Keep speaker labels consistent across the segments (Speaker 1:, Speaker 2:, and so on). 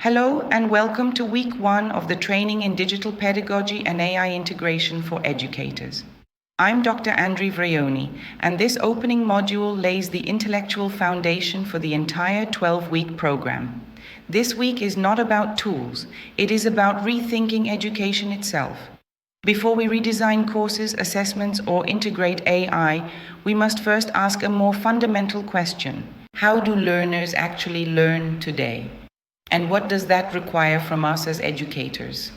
Speaker 1: Hello and welcome to week 1 of the Training in Digital Pedagogy and AI Integration for Educators. I'm Dr. Andri Vrajoni, and this opening module lays the intellectual foundation for the entire 12-week program. This week is not about tools, it is about rethinking education itself. Before we redesign courses, assessments, or integrate AI, we must first ask a more fundamental question. How do learners actually learn today? And what does that require from us as educators?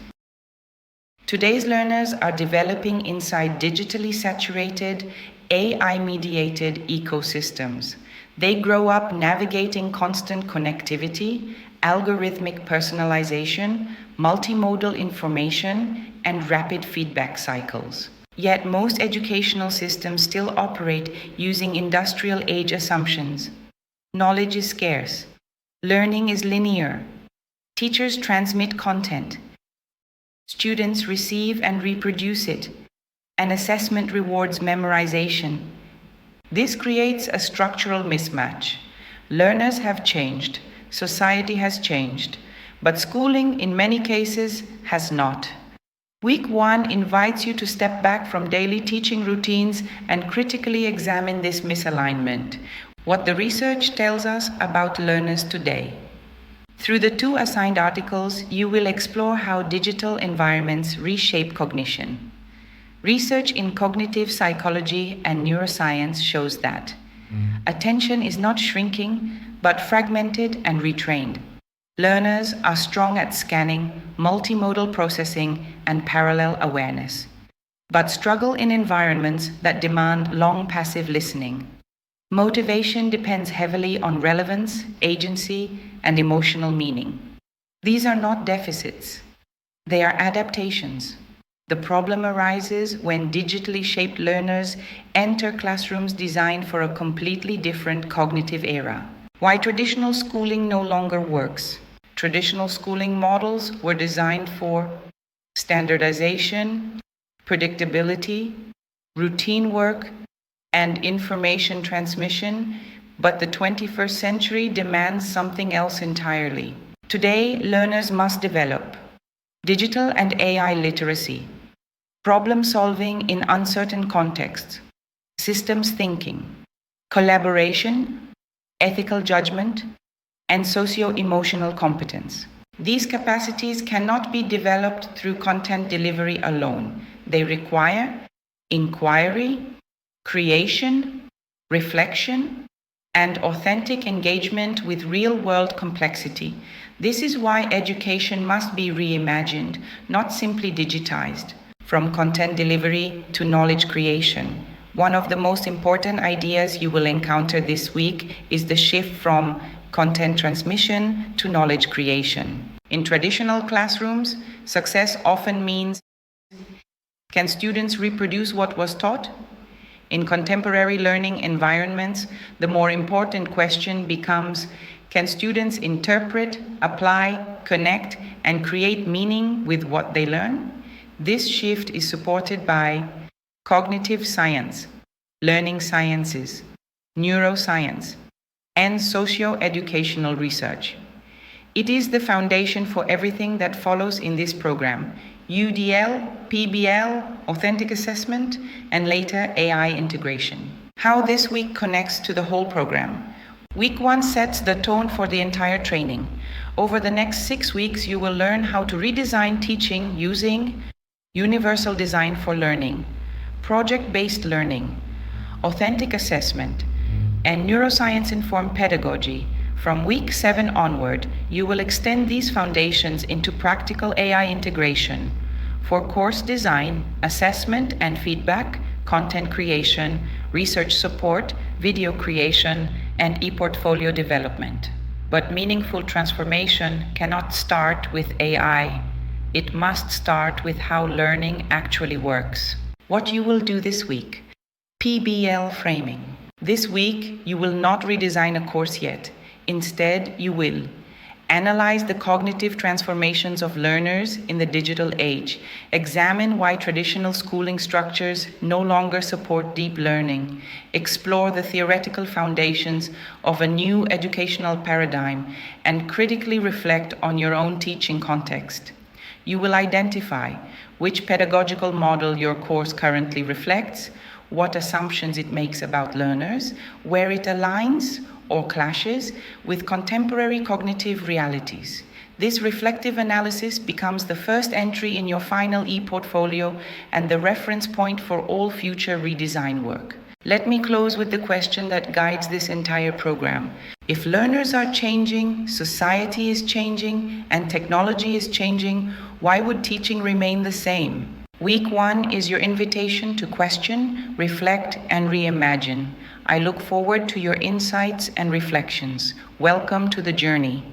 Speaker 1: Today's learners are developing inside digitally saturated, AI-mediated ecosystems. They grow up navigating constant connectivity, algorithmic personalization, multimodal information, and rapid feedback cycles. Yet most educational systems still operate using industrial age assumptions. Knowledge is scarce. Learning is linear. Teachers transmit content. Students receive and reproduce it. And assessment rewards memorization. This creates a structural mismatch. Learners have changed. Society has changed. But schooling, in many cases, has not. Week 1 invites you to step back from daily teaching routines and critically examine this misalignment. What the research tells us about learners today. Through the 2 assigned articles, you will explore how digital environments reshape cognition. Research in cognitive psychology and neuroscience shows that attention is not shrinking, but fragmented and retrained. Learners are strong at scanning, multimodal processing, and parallel awareness, but struggle in environments that demand long passive listening. Motivation depends heavily on relevance, agency, and emotional meaning. These are not deficits. They are adaptations. The problem arises when digitally shaped learners enter classrooms designed for a completely different cognitive era. Why traditional schooling no longer works. Traditional schooling models were designed for standardization, predictability, routine work, and information transmission, but the 21st century demands something else entirely. Today, learners must develop digital and AI literacy, problem solving in uncertain contexts, systems thinking, collaboration, ethical judgment, and socio-emotional competence. These capacities cannot be developed through content delivery alone. They require inquiry, creation, reflection, and authentic engagement with real-world complexity. This is why education must be reimagined, not simply digitized. From content delivery to knowledge creation. One of the most important ideas you will encounter this week is the shift from content transmission to knowledge creation. In traditional classrooms, success often means, can students reproduce what was taught? In contemporary learning environments, the more important question becomes, can students interpret, apply, connect, and create meaning with what they learn? This shift is supported by cognitive science, learning sciences, neuroscience, and socio-educational research. It is the foundation for everything that follows in this program. UDL, PBL, authentic assessment, and later AI integration. How this week connects to the whole program. Week 1 sets the tone for the entire training. Over the next 6 weeks, you will learn how to redesign teaching using universal design for learning, project-based learning, authentic assessment, and neuroscience-informed pedagogy. From week 7 onward, you will extend these foundations into practical AI integration for course design, assessment and feedback, content creation, research support, video creation, and e-portfolio development. But meaningful transformation cannot start with AI. It must start with how learning actually works. What you will do this week. PBL framing. This week, you will not redesign a course yet. Instead, you will Analyze the cognitive transformations of learners in the digital age. Examine why traditional schooling structures no longer support deep learning. Explore the theoretical foundations of a new educational paradigm and critically reflect on your own teaching context. You will identify which pedagogical model your course currently reflects, what assumptions it makes about learners, where it aligns or clashes with contemporary cognitive realities. This reflective analysis becomes the first entry in your final e-portfolio and the reference point for all future redesign work. Let me close with the question that guides this entire program. If learners are changing, society is changing, and technology is changing, why would teaching remain the same? Week 1 is your invitation to question, reflect, and reimagine. I look forward to your insights and reflections. Welcome to the journey.